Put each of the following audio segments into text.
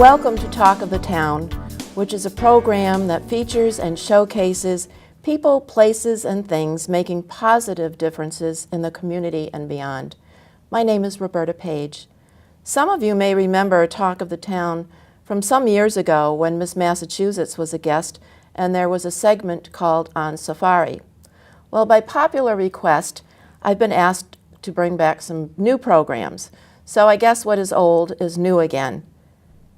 Welcome to Talk of the Town, which is a program that features and showcases people, places, and things making positive differences in the community and beyond. My name is Roberta Page. Some of you may remember Talk of the Town from some years ago when Miss Massachusetts was a guest and there was a segment called On Safari. Well, by popular request, I've been asked to bring back some new programs, so I guess what is old is new again.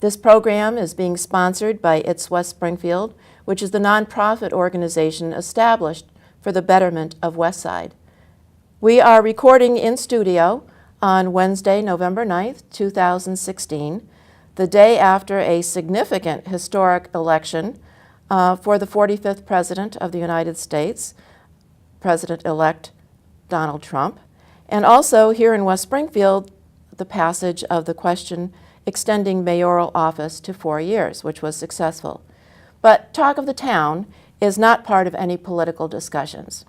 This program is being sponsored by It's West Springfield, which is the nonprofit organization established for the betterment of Westside. We are recording in studio on Wednesday, November 9th, 2016, the day after a significant historic election for the 45th President of the United States, President-elect Donald Trump, and also here in West Springfield, the passage of the question extending mayoral office to 4 years, which was successful. But Talk of the Town is not part of any political discussions.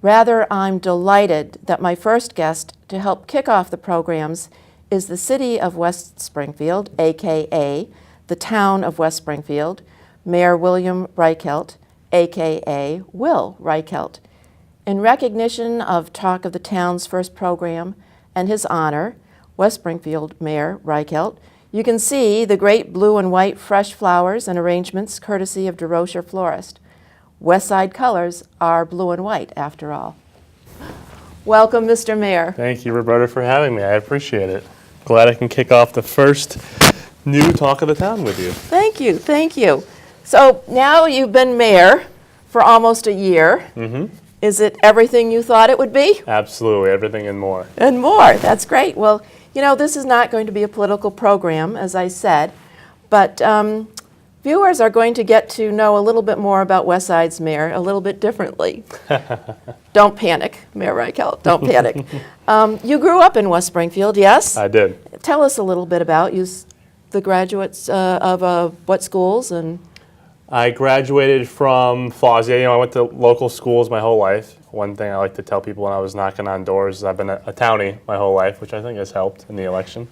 Rather, I'm delighted that my first guest to help kick off the programs is the City of West Springfield, AKA the Town of West Springfield, Mayor William Reichelt, AKA Will Reichelt. In recognition of Talk of the Town's first program and his honor, West Springfield Mayor Reichelt, you can see the great blue and white fresh flowers and arrangements courtesy of DeRocher Florist. Westside colors are blue and white, after all. Welcome, Mr. Mayor. Thank you, Roberta, for having me. I appreciate it. Glad I can kick off the first new Talk of the Town with you. Thank you, thank you. So now you've been mayor for almost a year. Mm-hmm. Is it everything you thought it would be? Absolutely, everything and more. And more, that's great. Well, you know, this is not going to be a political program, as I said, but viewers are going to get to know a little bit more about Westside's mayor a little bit differently. Don't panic, Mayor Reichelt, don't panic. You grew up in West Springfield, yes? I did. Tell us a little bit about you, the graduates of what schools and... I graduated from Fawzia. You know, I went to local schools my whole life. One thing I like to tell people when I was knocking on doors is I've been a townie my whole life, which I think has helped in the election.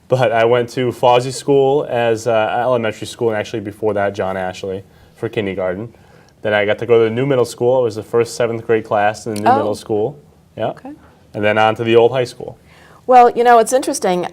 But I went to Fawzia School as elementary school, and actually before that, John Ashley for kindergarten. Then I got to go to the new middle school. I was the first 7th grade class in the new middle school. Yeah. Okay. And then on to the old high school. Well, you know, it's interesting.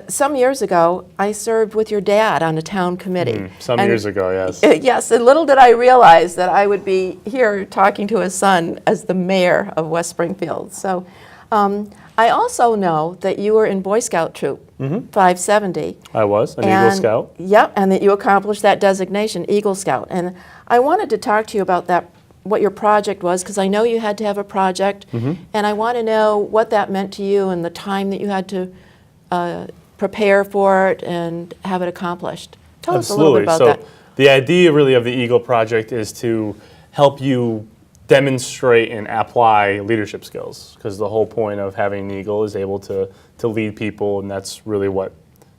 Some years ago, I served with your dad on a town committee. Some years ago, yes. Yes, and little did I realize that I would be here talking to his son as the mayor of West Springfield. So I also know that you were in Boy Scout Troop 570. I was, an Eagle Scout. Yep, and that you accomplished that designation, Eagle Scout. And I wanted to talk to you about that, what your project was, because I know you had to have a project, and I want to know what that meant to you and the time that you had to prepare for it and have it accomplished. Tell us a little bit about that. The idea really of the Eagle Project is to help you demonstrate and apply leadership skills, because the whole point of having an Eagle is able to lead people, and that's really what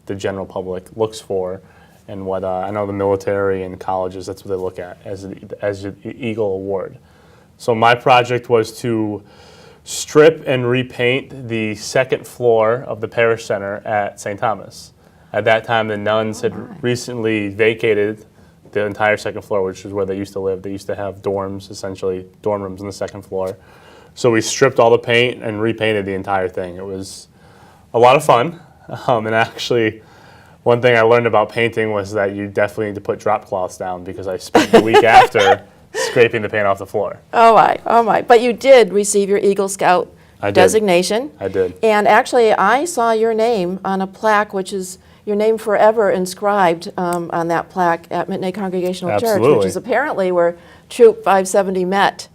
the general public looks for, and what I know the military and colleges, that's what they look at as the Eagle Award. So my project was to strip and repaint the 2nd floor of the parish center at St. Thomas. At that time, the nuns had recently vacated the entire 2nd floor, which is where they used to live. They used to have dorms, essentially dorm rooms on the 2nd floor. So we stripped all the paint and repainted the entire thing. It was a lot of fun. And actually, one thing I learned about painting was that you definitely need to put drop cloths down, because I spent the week after scraping the paint off the floor. Oh my. But you did receive your Eagle Scout designation. I did. And actually, I saw your name on a plaque, which is your name forever inscribed on that plaque at Midnight Congregational Church, which is apparently where Troop 570 met.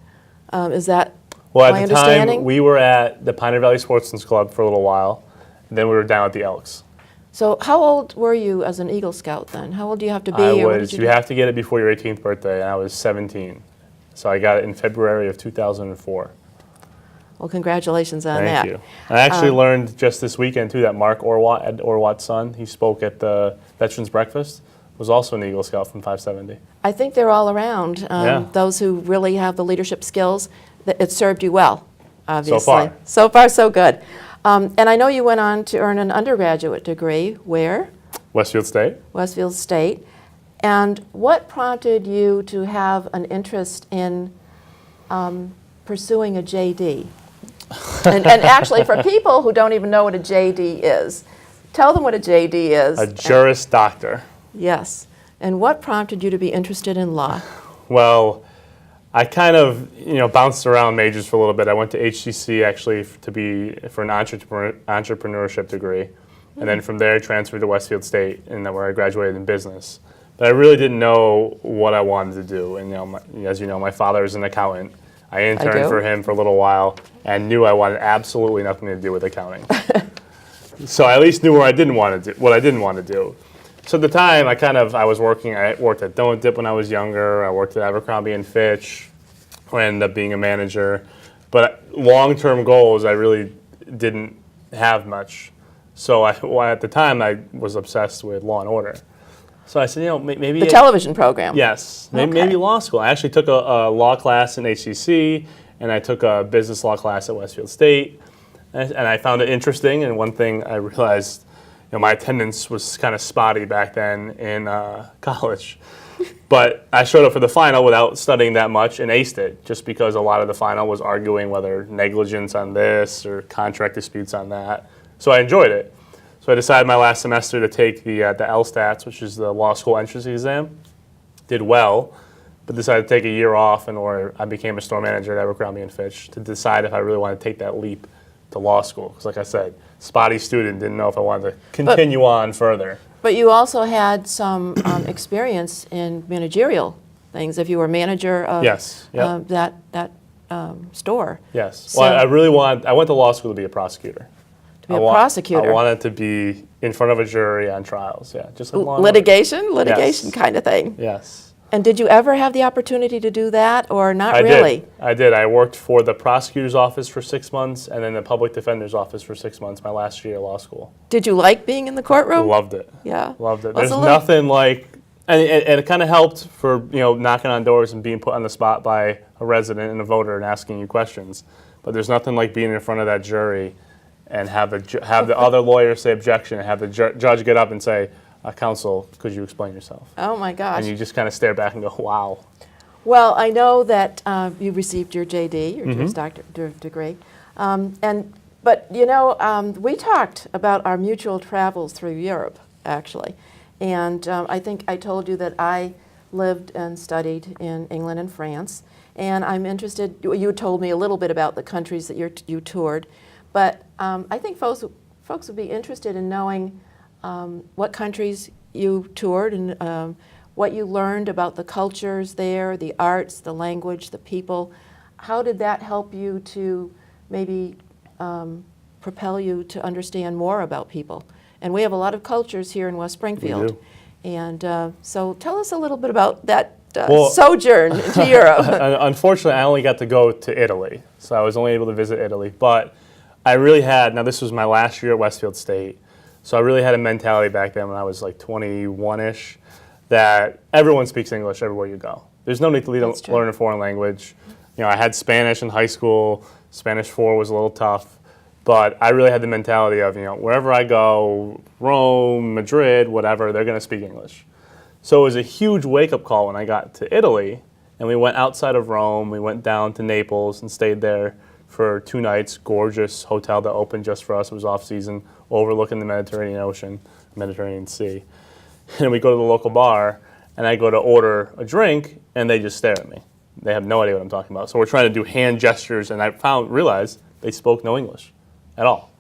Is that my understanding? Well, at the time, we were at the Pioneer Valley Sportsman's Club for a little while, and then we were down at the Elks. So how old were you as an Eagle Scout then? How old do you have to be? You have to get it before your 18th birthday, and I was 17. So I got it in February of 2004. Well, congratulations on that. Thank you. I actually learned just this weekend, too, that Mark Orwatt, Ed Orwatt's son, he spoke at the Veterans Breakfast, was also an Eagle Scout from 570. I think they're all around, those who really have the leadership skills. It served you well, obviously. So far. So far, so good. And I know you went on to earn an undergraduate degree. Where? Westfield State. Westfield State. And what prompted you to have an interest in pursuing a JD? And actually, for people who don't even know what a JD is, tell them what a JD is. A Juris Doctor. Yes. And what prompted you to be interested in law? Well, I kind of, bounced around majors for a little bit. I went to HCC actually for an entrepreneurship degree. And then from there, transferred to Westfield State, and then where I graduated in business. But I really didn't know what I wanted to do. And as you know, my father is an accountant. I interned for him for a little while and knew I wanted absolutely nothing to do with accounting. So I at least knew what I didn't want to do. So at the time, I worked at Don't Dip when I was younger. I worked at Abercrombie and Fitch. I ended up being a manager. But long-term goals, I really didn't have much. So at the time, I was obsessed with Law and Order. So I said, maybe the television program. Yes, maybe law school. I actually took a law class in HCC, and I took a business law class at Westfield State, and I found it interesting. And one thing I realized, my attendance was kind of spotty back then in college. But I showed up for the final without studying that much and aced it, just because a lot of the final was arguing whether negligence on this or contract disputes on that. So I enjoyed it. So I decided my last semester to take the LSATs, which is the law school entrance exam. Did well, but decided to take a year off, I became a store manager at Abercrombie and Fitch to decide if I really wanted to take that leap to law school. Because like I said, spotty student, didn't know if I wanted to continue on further. But you also had some experience in managerial things. If you were manager of that store. Yes. So, well, I went to law school to be a prosecutor. To be a prosecutor. I wanted to be in front of a jury on trials, just like law. Litigation Yes. kind of thing. Yes. And did you ever have the opportunity to do that, or not really? I did. I worked for the prosecutor's office for 6 months, and then the public defender's office for 6 months, my last year of law school. Did you like being in the courtroom? Loved it. Yeah. Loved it. There's nothing like, and it kind of helped for, knocking on doors and being put on the spot by a resident and a voter and asking you questions. But there's nothing like being in front of that jury and have the other lawyer say objection, and have the judge get up and say, counsel, could you explain yourself? Oh my gosh. And you just kind of stare back and go, wow. Well, I know that you received your JD, your Juris Doctor degree. But we talked about our mutual travels through Europe, actually. And I think I told you that I lived and studied in England and France. And I'm interested, you told me a little bit about the countries that you toured. But I think folks would be interested in knowing what countries you toured and what you learned about the cultures there, the arts, the language, the people. How did that help you to maybe propel you to understand more about people? And we have a lot of cultures here in West Springfield. We do. And so tell us a little bit about that sojourn to Europe. Unfortunately, I only got to go to Italy. So I was only able to visit Italy. But I really had, now this was my last year at Westfield State, so I really had a mentality back then when I was like 21-ish that everyone speaks English everywhere you go. There's no need to learn a foreign language. I had Spanish in high school. Spanish 4 was a little tough. But I really had the mentality of, wherever I go, Rome, Madrid, whatever, they're going to speak English. So it was a huge wake-up call when I got to Italy, and we went outside of Rome. We went down to Naples and stayed there for 2 nights. Gorgeous hotel that opened just for us. It was off-season, overlooking the Mediterranean Sea. And we go to the local bar, and I go to order a drink, and they just stare at me. They have no idea what I'm talking about. So we're trying to do hand gestures, and I realized they spoke no English at all.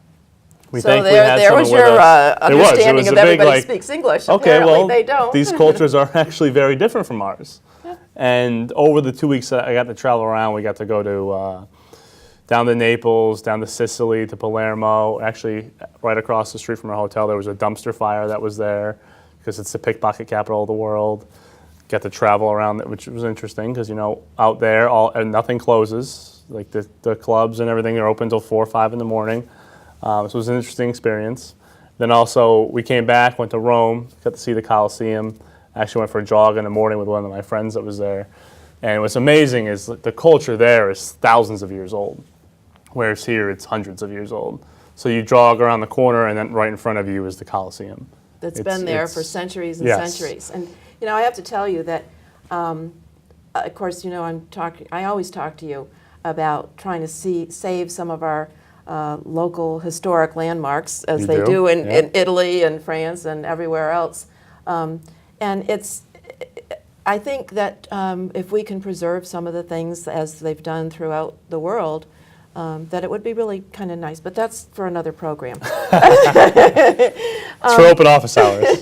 So there was your understanding of everybody speaks English. Okay, apparently they don't. These cultures are actually very different from ours. Yeah. And over the 2 weeks that I got to travel around, we got to go to down to Naples, down to Sicily, to Palermo. Actually, right across the street from our hotel, there was a dumpster fire that was there because it's the pickpocket capital of the world. Got to travel around, which was interesting because, out there, nothing closes. Like the clubs and everything are open until 4 or 5 in the morning. So it was an interesting experience. Then also, we came back, went to Rome, got to see the Colosseum. I actually went for a jog in the morning with one of my friends that was there. And what's amazing is the culture there is thousands of years old, whereas here it's hundreds of years old. So you jog around the corner, and then right in front of you is the Colosseum. that's been there for centuries and yes. centuries. And I have to tell you that, of course, I always talk to you about trying to save some of our local historic landmarks, as You they do? do Yeah. in Italy and France and everywhere else. And I think that if we can preserve some of the things as they've done throughout the world, that it would be really kind of nice. But that's for another program. It's for open office hours.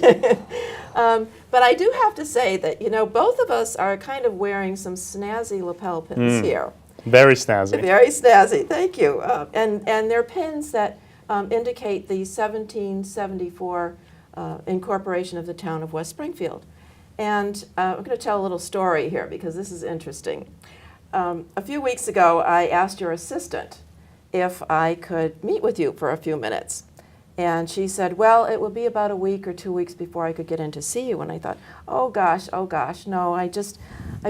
But I do have to say that, both of us are kind of wearing some snazzy lapel pins here. Very snazzy. Very snazzy, thank you. And they're pins that indicate the 1774 incorporation of the town of West Springfield. And I'm going to tell a little story here because this is interesting. A few weeks ago, I asked your assistant if I could meet with you for a few minutes. And she said, well, it would be about a week or 2 weeks before I could get in to see you. And I thought, oh gosh, no, I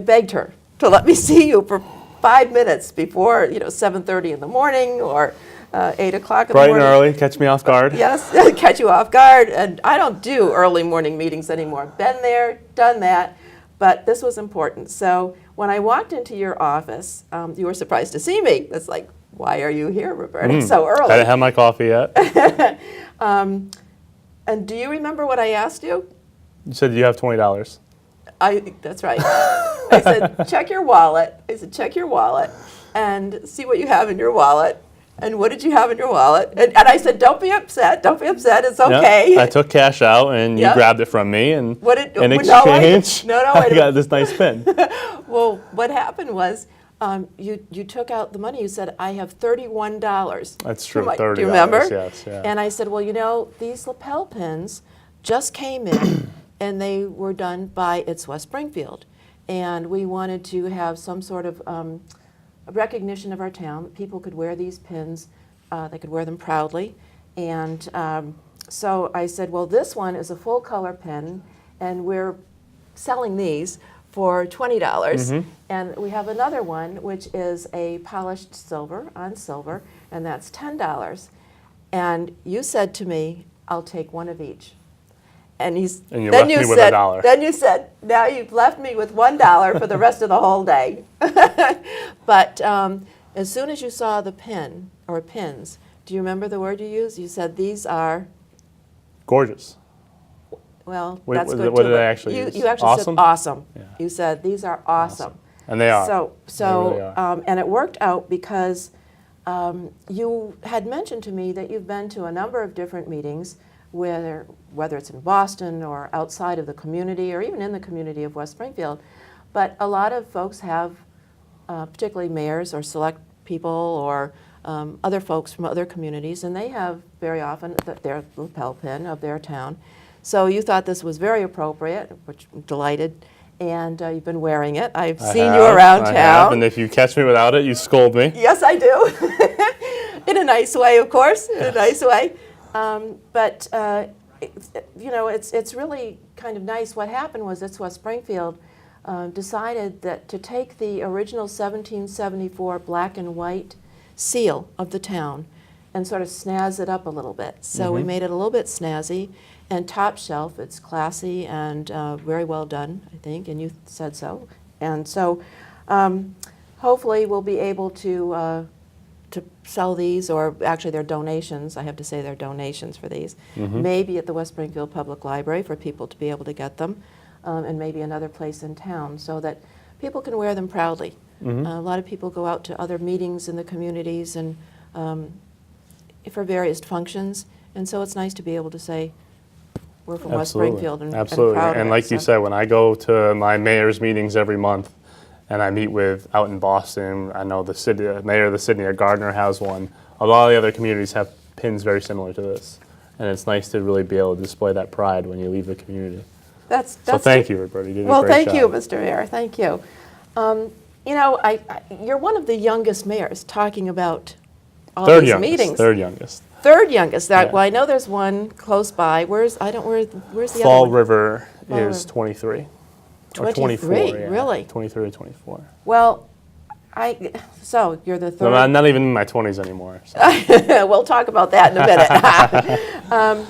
begged her to let me see you for 5 minutes before, 7:30 in the morning or 8 o'clock in the Bright morning. and early, catch me off guard. Yes, catch you off guard. And I don't do early morning meetings anymore. Been there, done that, but this was important. So when I walked into your office, you were surprised to see me. It's like, why are you here, Roberta, so early? I didn't have my coffee yet. And do you remember what I asked you? You said you have $20. That's right. I said, check your wallet. I said, check your wallet and see what you have in your wallet. And what did you have in your wallet? And I said, don't be upset. It's okay. Yep. I took cash out and you Yep. grabbed it from me, and What did- in no, exchange, I I got this nice pin. Well, what happened was you took out the money. You said, I have $31. That's true, Do you remember? Yes, yeah. And I said, well, these lapel pins just came in and they were done by It's West Springfield. And we wanted to have some sort of a recognition of our town. People could wear these pins. They could wear them proudly. And so I said, well, this one is a full color pin, and we're selling these for $20. And we have another one, which is a polished silver on silver, and that's $10. And you said to me, I'll take one of each. And you left me with $1. Then you said, now you've left me with $1 for the rest of the whole day. But as soon as you saw the pin or pins, do you remember the word you used? You said these are Gorgeous. Well, Wait, that's what good did- too. what did I but actually you, use? you actually Awesome? said awesome. Yeah. You said these are awesome. And they are. So, They really are. and it worked out because you had mentioned to me that you've been to a number of different meetings, whether it's in Boston or outside of the community or even in the community of West Springfield. But a lot of folks have, particularly mayors or select people or other folks from other communities, and they have very often their lapel pin of their town. So you thought this was very appropriate, which I'm delighted, and you've been wearing it. I've seen you around I town. have, and if you catch me without it, you scold me. Yes, I do. In a nice way, of course, in a nice way. But it's really kind of nice. What happened was It's West Springfield decided that to take the original 1774 black and white seal of the town and sort of snazz it up a little bit. So we made it a little bit snazzy and top shelf. It's classy and very well done, I think, and you said so. And so hopefully we'll be able to sell these, or actually they're donations. I have to say they're donations for these. Maybe at the West Springfield Public Library for people to be able to get them, and maybe another place in town so that people can wear them proudly. A lot of people go out to other meetings in the communities and for various functions, and so it's nice to be able to say, we're from West Springfield and Absolutely. proud of And it, like you so. said, when I go to my mayor's meetings every month, and I meet with out in Boston, I know the city, mayor of the city of Gardner has one. A lot of the other communities have pins very similar to this, and it's nice to really be able to display that pride when you leave the community. That's So thank you, Roberta. You did Well, a great thank you, job. Mr. Mayor. Thank you. You're one of the youngest mayors talking about all Third these youngest. meetings. Third youngest. Third youngest. Yeah. Well, I know there's one close by. Where's the Fall other one? River Fall is River. 23. 23, Or 24, yeah. really? 23 or 24. Well, so you're the So third. I'm not even in my 20s anymore. So. We'll talk about that in a minute.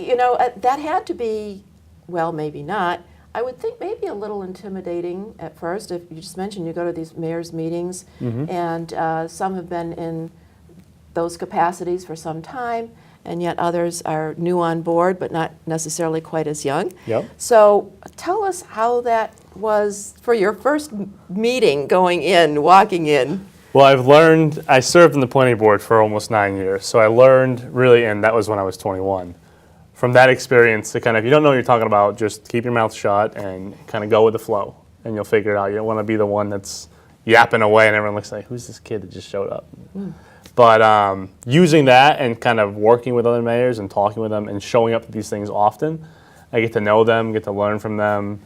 that had to be, well, maybe not. I would think maybe a little intimidating at first. If you just mentioned you go to these mayor's meetings, and some have been in those capacities for some time, and yet others are new on board, but not necessarily quite as young. Yep. So tell us how that was for your first meeting going in, walking in. Well, I served in the planning board for almost 9 years, so I learned really, and that was when I was 21. From that experience, to kind of, if you don't know what you're talking about, just keep your mouth shut and kind of go with the flow, and you'll figure it out. You don't want to be the one that's yapping away and everyone looks like, who's this kid that just showed up? But using that and kind of working with other mayors and talking with them and showing up to these things often, I get to know them, get to learn from them.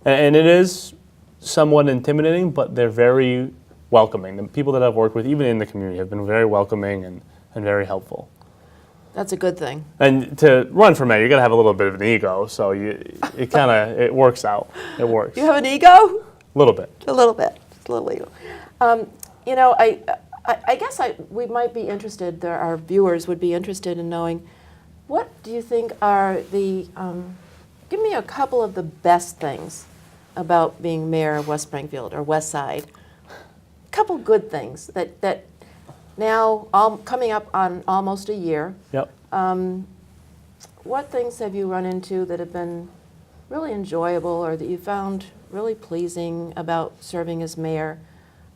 And it is somewhat intimidating, but they're very welcoming. The people that I've worked with, even in the community, have been very welcoming and very helpful. That's a good thing. And to run for mayor, you got to have a little bit of an ego, so it works out. It works. You have an ego? A little bit. A little bit. Just a little ego. I guess we might be interested, our viewers would be interested in knowing, what do you think are give me a couple of the best things about being mayor of West Springfield or West Side. A couple good things that now, coming up on almost a year. Yep. What things have you run into that have been really enjoyable or that you found really pleasing about serving as mayor?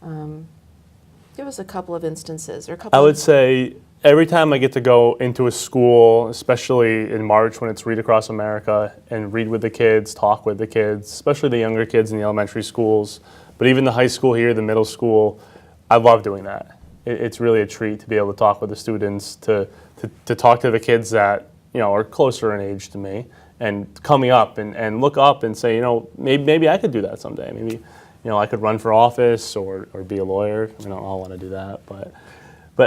Give us a couple of instances. I would say every time I get to go into a school, especially in March when it's Read Across America, and read with the kids, talk with the kids, especially the younger kids in the elementary schools, but even the high school here, the middle school, I love doing that. It's really a treat to be able to talk with the students, to talk to the kids that are closer in age to me, and coming up and look up and say, maybe I could do that someday. Maybe I could run for office or be a lawyer. I don't all want to do that, but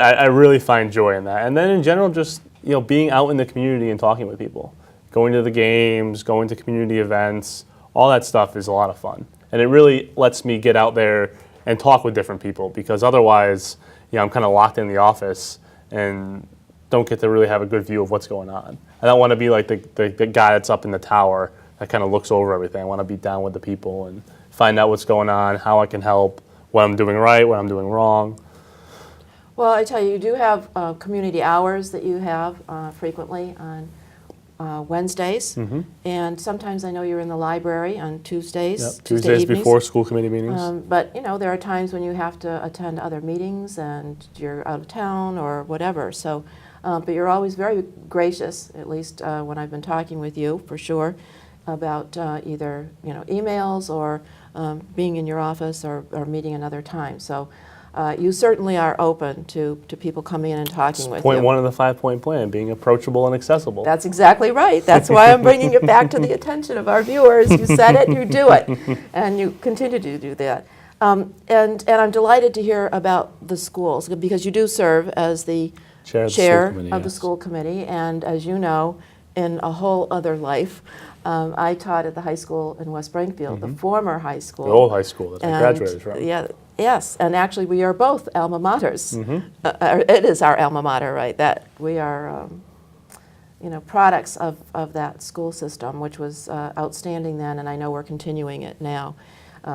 I really find joy in that. And then in general, just being out in the community and talking with people, going to the games, going to community events, all that stuff is a lot of fun. And it really lets me get out there and talk with different people, because otherwise, I'm kind of locked in the office and don't get to really have a good view of what's going on. I don't want to be like the guy that's up in the tower that kind of looks over everything. I want to be down with the people and find out what's going on, how I can help, what I'm doing right, what I'm doing wrong. Well, I tell you, you do have community hours that you have frequently on Wednesdays, and sometimes I know you're in the library on Tuesdays. Yep. Tuesdays before school committee meetings. But there are times when you have to attend other meetings and you're out of town or whatever. So, but you're always very gracious, at least when I've been talking with you, for sure, about either emails or being in your office or meeting another time. So. You certainly are open to people coming in and talking with you. Point 1 of the 5-point plan, being approachable and accessible. That's exactly right. That's why I'm bringing it back to the attention of our viewers. You said it, you do it, and you continue to do that. And I'm delighted to hear about the schools, because you do serve as the chair of the school committee, and as you know, in a whole other life, I taught at the high school in West Springfield, the former high school. The old high school that I graduated from. Yeah. Yes, and actually we are both alma maters. It is our alma mater, right? That we are, products of that school system, which was outstanding then, and I know we're continuing it now,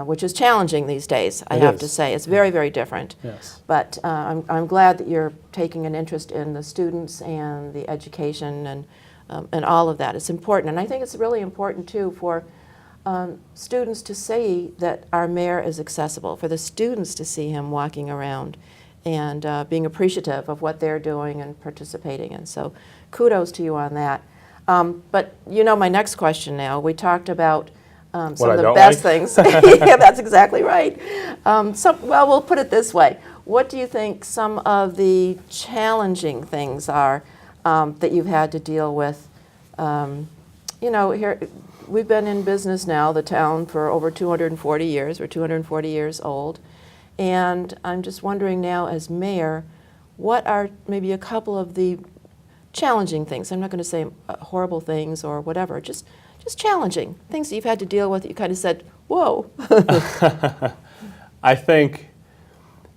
which is challenging these days. I have to say, it's very, very different. Yes. But I'm glad that you're taking an interest in the students and the education and all of that. It's important, and I think it's really important too for. Students to see that our mayor is accessible, for the students to see him walking around and being appreciative of what they're doing and participating in. So kudos to you on that. But my next question now, we talked about some of the best things. Yeah, that's exactly right. Well, we'll put it this way. What do you think some of the challenging things are that you've had to deal with? Here, we've been in business now, the town, for over 240 years. We're 240 years old. And I'm just wondering now, as mayor, what are maybe a couple of the challenging things? I'm not going to say horrible things or whatever, just challenging things that you've had to deal with that you kind of said, whoa. I think,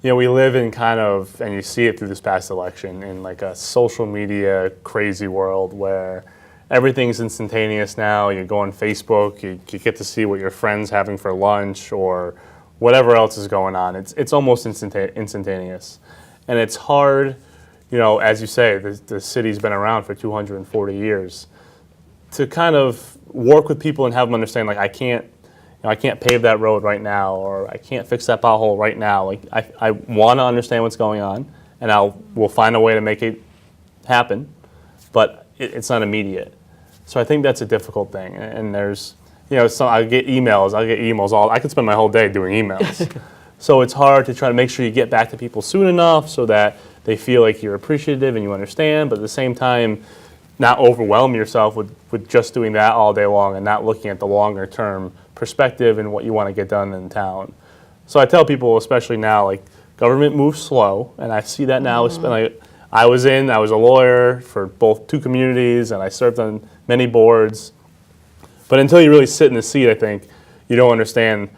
we live in kind of, and you see it through this past election, in like a social media crazy world where everything's instantaneous now. You go on Facebook, you get to see what your friend's having for lunch or whatever else is going on. It's almost instantaneous. And it's hard, you know, as you say, the city's been around for 240 years, to kind of work with people and have them understand, like, I can't pave that road right now, or I can't fix that pothole right now. Like, I want to understand what's going on, and we'll find a way to make it happen, but it's not immediate. So I think that's a difficult thing. And there's, you know, I get emails I could spend my whole day doing emails. So it's hard to try to make sure you get back to people soon enough so that they feel like you're appreciative and you understand, but at the same time, not overwhelm yourself with just doing that all day long and not looking at the longer term perspective and what you want to get done in town. So I tell people, especially now, like, government moves slow, and I see that now. Like, I was a lawyer for two communities, and I served on many boards. But until you really sit in the seat, I think, you don't understand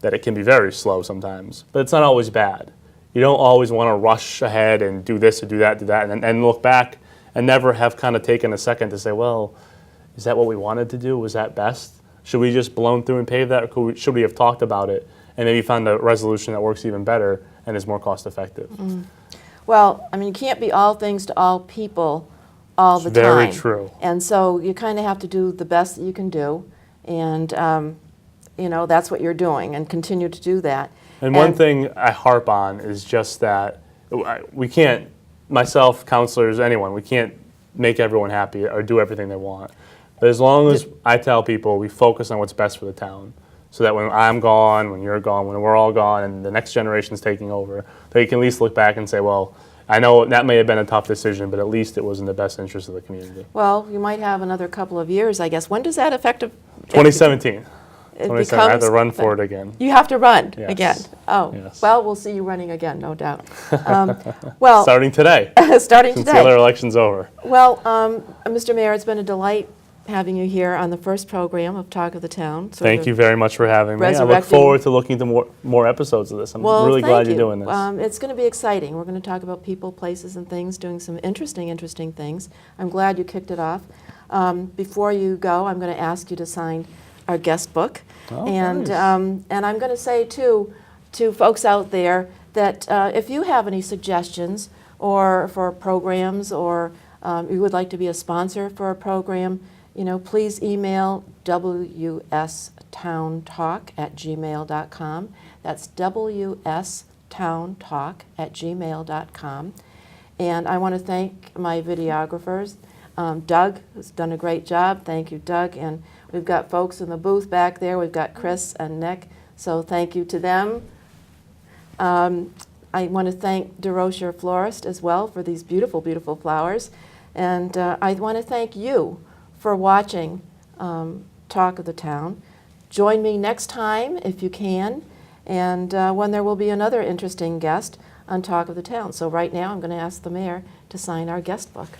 that it can be very slow sometimes. But it's not always bad. You don't always want to rush ahead and do this or do that, and look back and never have kind of taken a second to say, well, is that what we wanted to do? Was that best? Should we just blown through and pave that, or should we have talked about it and maybe found a resolution that works even better and is more cost effective? Well, I mean, you can't be all things to all people all the time. Very true. And so you kind of have to do the best that you can do, and you know, that's what you're doing, and continue to do that. And one thing I harp on is just that we can't, myself, counselors, anyone, we can't make everyone happy or do everything they want. But as long as I tell people we focus on what's best for the town, so that when I'm gone, when you're gone, when we're all gone, and the next generation's taking over, they can at least look back and say, well, I know that may have been a tough decision, but at least it was in the best interest of the community. Well, you might have another couple of years, I guess. When does that effective? 2017. It 2017. I have to run for it again. You have to run Yes. again. Oh, Yes. well, we'll see you running again, no doubt. Well, Starting today, starting since the today. other election's over. Well, Mr. Mayor, it's been a delight having you here on the first program of Talk of the Town. Thank you very much for having me. I look resurrecting- forward to looking to more episodes of this. I'm Well, really glad thank you're you. doing this. It's going to be exciting. We're going to talk about people, places, and things, doing some interesting things. I'm glad you kicked it off. Before you go, I'm going to ask you to sign our guest book. Oh, and nice. and I'm going to say, too, to folks out there that if you have any suggestions or for programs, or you would like to be a sponsor for a program, you know, please email wstowntalk@gmail.com. That's wstowntalk@gmail.com. And I want to thank my videographers. Doug has done a great job. Thank you, Doug. And we've got folks in the booth back there. We've got Chris and Nick. So thank you to them. I want to thank DeRocher Florist as well for these beautiful, beautiful flowers. And I want to thank you for watching Talk of the Town. Join me next time if you can, and when there will be another interesting guest on Talk of the Town. So right now I'm going to ask the mayor to sign our guest book.